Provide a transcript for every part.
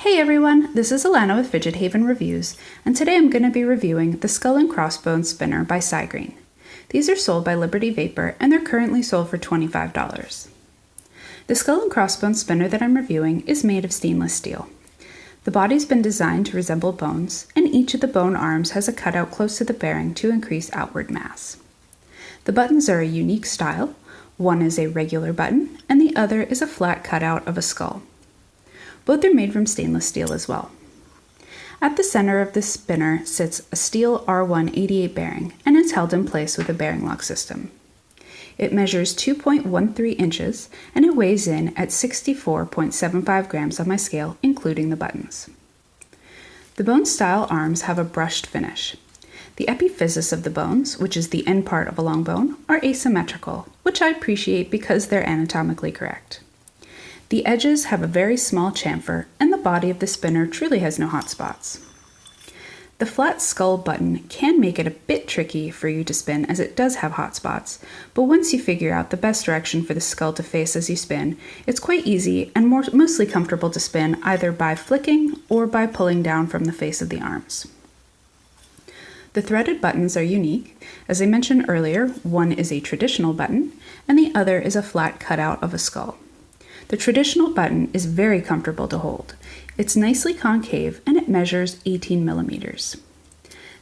Hey everyone, this is Alana with FidgetHaven Reviews, and today I'm going to be reviewing the Skull and Crossbones spinner by Cigreen. These are sold by Liberty Vapor, and they're currently sold for $25. The Skull and Crossbones spinner that I'm reviewing is made of stainless steel. The body's been designed to resemble bones, and each of the bone arms has a cutout close to the bearing to increase outward mass. The buttons are a unique style. One is a regular button, and the other is a flat cutout of a skull. Both are made from stainless steel as well. At the center of the spinner sits a steel R188 bearing, and it's held in place with a bearing lock system. It measures 2.13 inches, and it weighs in at 64.75 grams on my scale, including the buttons. The bone-style arms have a brushed finish. The epiphysis of the bones, which is the end part of a long bone, are asymmetrical, which I appreciate because they're anatomically correct. The edges have a very small chamfer, and the body of the spinner truly has no hot spots. The flat skull button can make it a bit tricky for you to spin, as it does have hot spots, but once you figure out the best direction for the skull to face as you spin, it's quite easy and mostly comfortable to spin either by flicking or by pulling down from the face of the arms. The threaded buttons are unique. As I mentioned earlier, one is a traditional button, and the other is a flat cutout of a skull. The traditional button is very comfortable to hold. It's nicely concave and it measures 18 millimeters.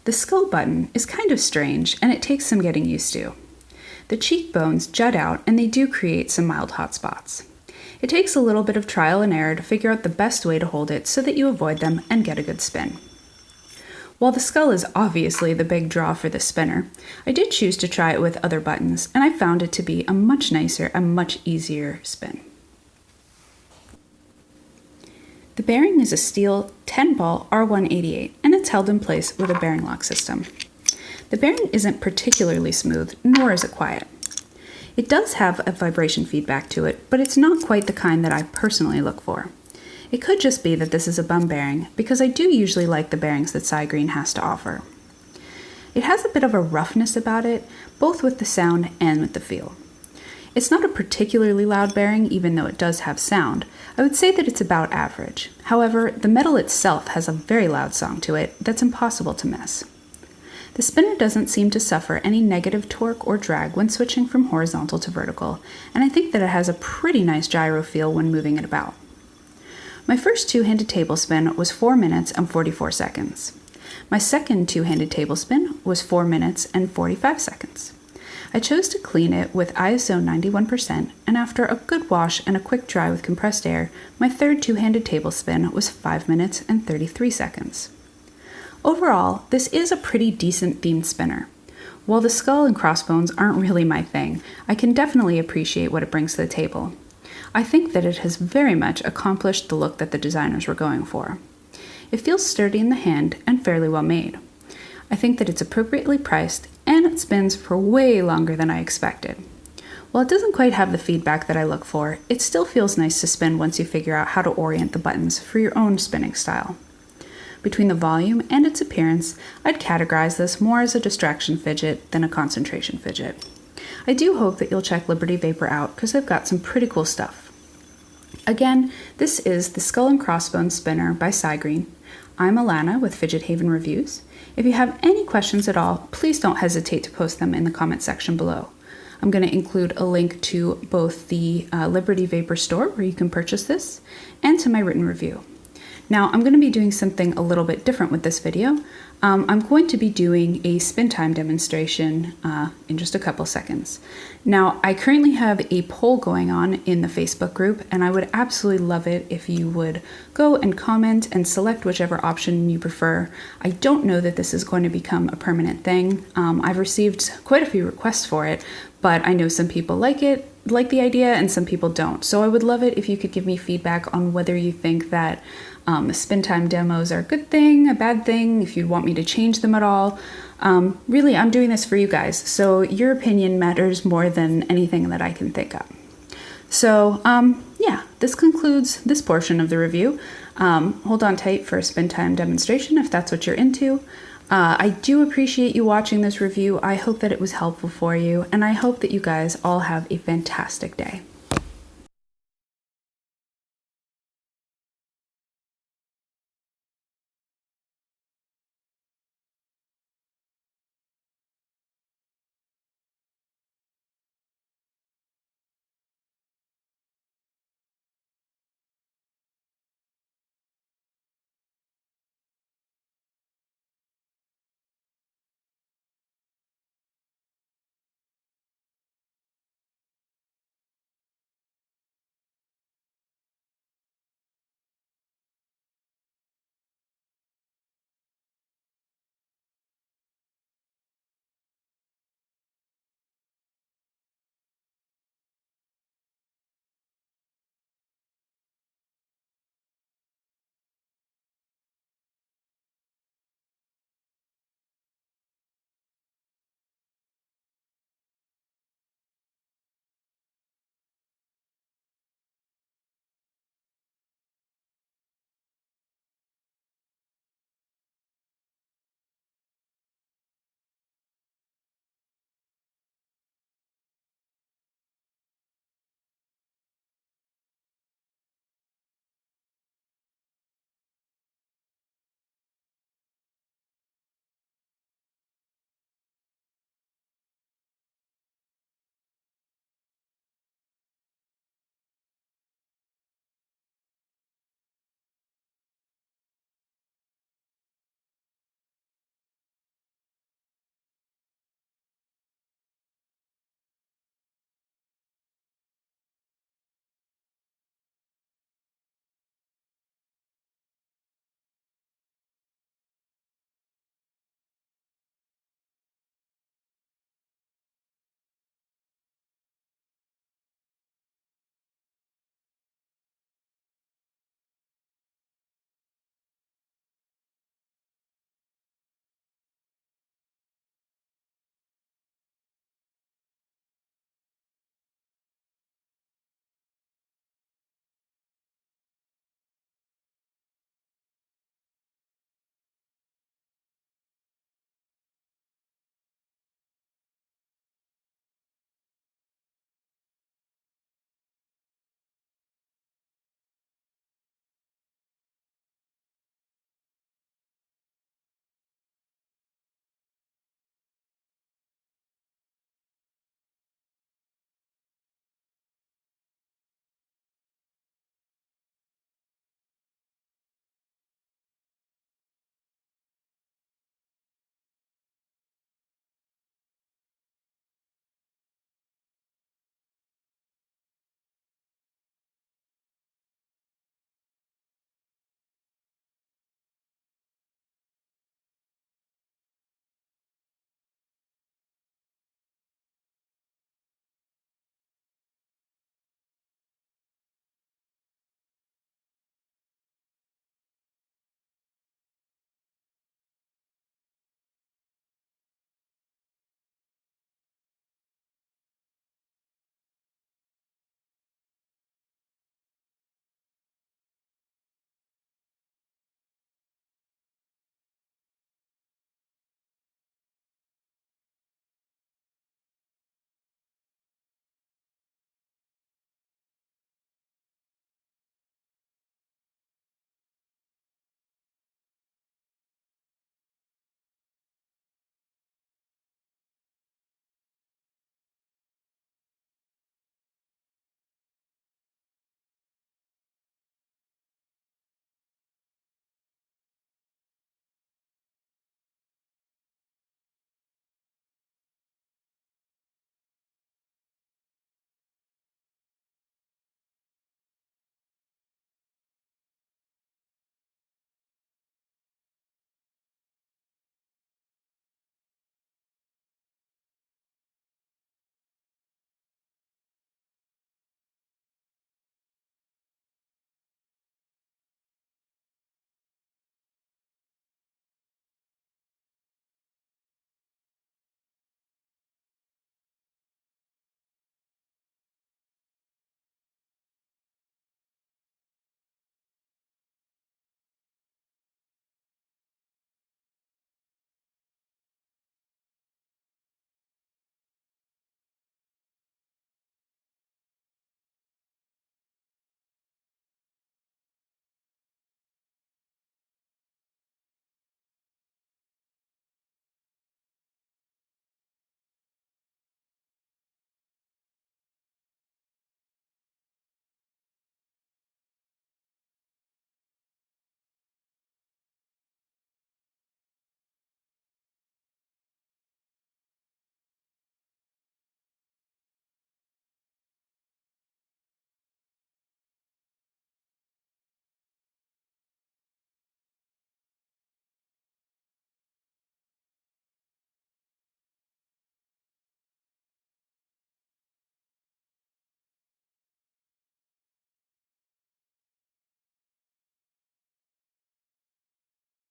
The skull button is kind of strange and it takes some getting used to. The cheekbones jut out and they do create some mild hot spots. It takes a little bit of trial and error to figure out the best way to hold it so that you avoid them and get a good spin. While the skull is obviously the big draw for the spinner, I did choose to try it with other buttons and I found it to be a much nicer and much easier spin. The bearing is a steel 10-ball R188, and it's held in place with a bearing lock system. The bearing isn't particularly smooth, nor is it quiet. It does have a vibration feedback to it, but it's not quite the kind that I personally look for. It could just be that this is a bum bearing, because I do usually like the bearings that Cigreen has to offer. It has a bit of a roughness about it, both with the sound and with the feel. It's not a particularly loud bearing, even though it does have sound. I would say that it's about average. However, the metal itself has a very loud song to it that's impossible to miss. The spinner doesn't seem to suffer any negative torque or drag when switching from horizontal to vertical, and I think that it has a pretty nice gyro feel when moving it about. My first two-handed table spin was 4 minutes and 44 seconds. My second two-handed table spin was 4 minutes and 45 seconds. I chose to clean it with ISO 91%, and after a good wash and a quick dry with compressed air, my third two-handed table spin was 5 minutes and 33 seconds. Overall, this is a pretty decent themed spinner. While the skull and crossbones aren't really my thing, I can definitely appreciate what it brings to the table. I think that it has very much accomplished the look that the designers were going for. It feels sturdy in the hand and fairly well made. I think that it's appropriately priced, and it spins for way longer than I expected. While it doesn't quite have the feedback that I look for, it still feels nice to spin once you figure out how to orient the buttons for your own spinning style. Between the volume and its appearance, I'd categorize this more as a distraction fidget than a concentration fidget. I do hope that you'll check Liberty Vapor out because they've got some pretty cool stuff. Again, this is the Skull and Crossbones spinner by Cigreen. I'm Alana with FidgetHaven Reviews. If you have any questions at all, please don't hesitate to post them in the comment section below. I'm going to include a link to both the Liberty Vapor store where you can purchase this and to my written review. Now, I'm going to be doing something a little bit different with this video. I'm going to be doing a spin time demonstration in just a couple seconds. Now, I currently have a poll going on in the Facebook group, and I would absolutely love it if you would go and comment and select whichever option you prefer. I don't know that this is going to become a permanent thing. I've received quite a few requests for it, but I know some people like the idea, and some people don't. So I would love it if you could give me feedback on whether you think that the spin time demos are a good thing, a bad thing, if you'd want me to change them at all. Really, I'm doing this for you guys, so your opinion matters more than anything that I can think of. So, yeah, this concludes this portion of the review. Hold on tight for a spin time demonstration if that's what you're into. I do appreciate you watching this review. I hope that it was helpful for you, and I hope that you guys all have a fantastic day.